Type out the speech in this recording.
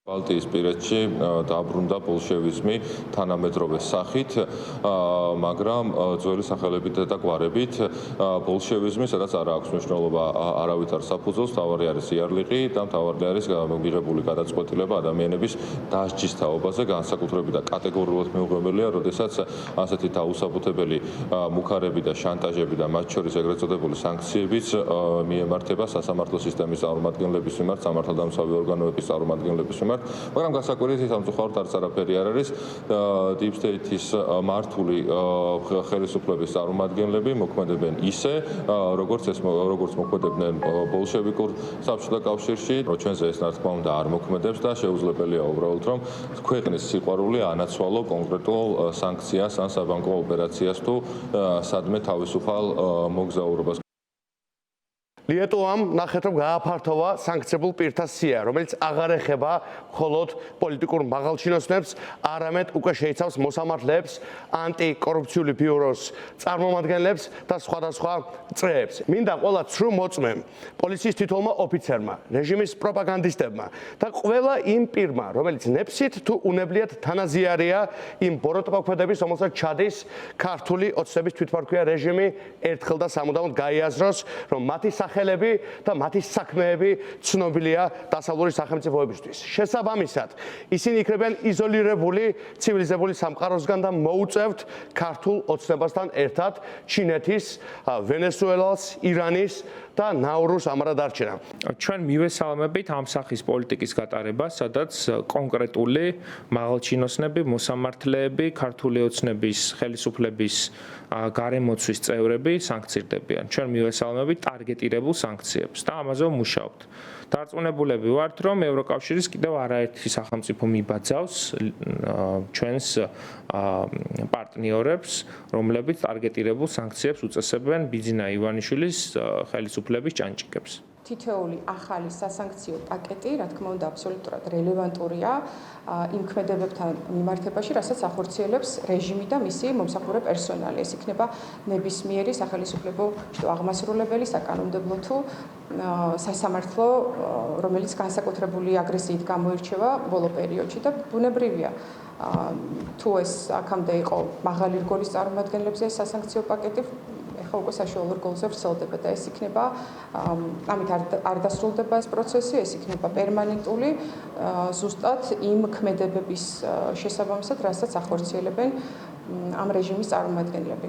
ბალტიისპირეთში დაბრუნდა ბოლშევიზმი თანამედროვე სახით, მაგრამ ძველი სახელებით და გვარებით ბოლშევიზმი, სადაც არ აქვს მნიშვნელობა არავითარ საფუძველს, მთავარი არის იარლიყი და მთავარი არის მიღებული გადაწყვეტილება ადამიანების დასჯის თაობაზე, განსაკუთრებით და კატეგორიულად მიუღებელია, როდესაც ასეთი დაუსაბუთებელი მუქარები და შანტაჟები და მათ შორის ეგრეთ წოდებული სანქციებიც მიემართება სასამართლო სისტემის წარმომადგენლების მიმართ, სამართალდამცავი ორგანოების წარმომადგენლების მიმართ. მაგრამ გასაკვირით სამწუხაროდ არც არაფერი არ არის Deep State-ის მართული ხელისუფლების წარმომადგენლები მოქმედებენ ისე, როგორც მოქმედებდნენ ბოლშევიკურ საბჭოთა კავშირში, რომ ჩვენზე ეს რა თქმა უნდა არ მოქმედებს და შეუძლებელია უბრალოდ რომ ქვეყნის სიყვარული ანაცვალო კონკრეტულ სანქციას ან საბანკო ოპერაციას თუ სადმე თავისუფალ მოგზაურობას. Lietuvām ნახეთ რომ გააფართოვა სანქციებულ პირთა სია, რომელიც აღარ ეხება მხოლოდ პოლიტიკურ მაღალჩინოსნებს, არამედ უკვე შეიცავს მოსამართლეებს, ანტიკორუფციული ბიუროს წარმომადგენლებს და სხვადასხვა წრეებს. მინდა ყველა ცრუ მოწმემ, პოლიციის თითოეულმა ოფიცერმა, რეჟიმის პროპაგანდისტებმა და ყველა იმ პირმა, რომელიც ნებსით თუ უნებლიეთ თანაზიარია იმ ბოროტმოქმედების, რომელსაც ჩადის ქართული ოცნების თვითმფარქვია რეჟიმი, ერთხელ და სამუდამოდ გაიაზროს, რომ მათი ხელები და მათი საქმეები ცნობილია დასავლური სახელმწიფოებისთვის. შესაბამისად, ისინი იქნებიან იზოლირებული ცივილიზებული სამყაროსგან და მოუწევთ ქართულ ოცნებასთან ერთად ჩინეთის, ვენესუელას, ირანის და ნაურუს ამარადარჩენა. ჩვენ მივესალმებით ამ სახის პოლიტიკის გატარებას, სადაც კონკრეტული მაღალჩინოსნები, მოსამართლეები, ქართული ოცნების ხელისუფლების გარემოცვის წევრები სანქცირდებიან. ჩვენ მივესალმებით ტარგეტირებულ სანქციებს და ამაზე ვმუშაობთ. დარწმუნებულები ვართ, რომ ევროკავშირის კიდევ არაერთი სახელმწიფო მიბაძავს ჩვენს პარტნიორებს, რომლებიც ტარგეტირებულ სანქციებს უწესებენ ბიძინა ივანიშვილის ხელისუფლების ჭანჭიკებს. თითოეული ახალი სასანქციო პაკეტი, რა თქმა უნდა, აბსოლუტურად რელევანტურია იმ ქმედებებთან მიმართებაში, რასაც ახორციელებს რეჟიმი და მისი მომსახურე პერსონალი. ეს იქნება ნებისმიერი სახელისუფლებო აღმასრულებელი, საკანონმდებლო თუ სასამართლო, რომელიც განსაკუთრებული აგრესიით გამოირჩევა ბოლო პერიოდში და ბუნებრივია. თუ ეს აქამდე იყო მაღალი რგოლის წარმომადგენლებზე სასანქციო პაკეტი, ეხლა უკვე საშუალო რგოლზე ვრცელდება და ეს იქნება ამით არ დასრულდება ეს პროცესი, ეს იქნება პერმანენტული ზუსტად იმ ქმედებების შესაბამისად, რასაც ახორციელებენ ამ რეჟიმის წარმომადგენლები.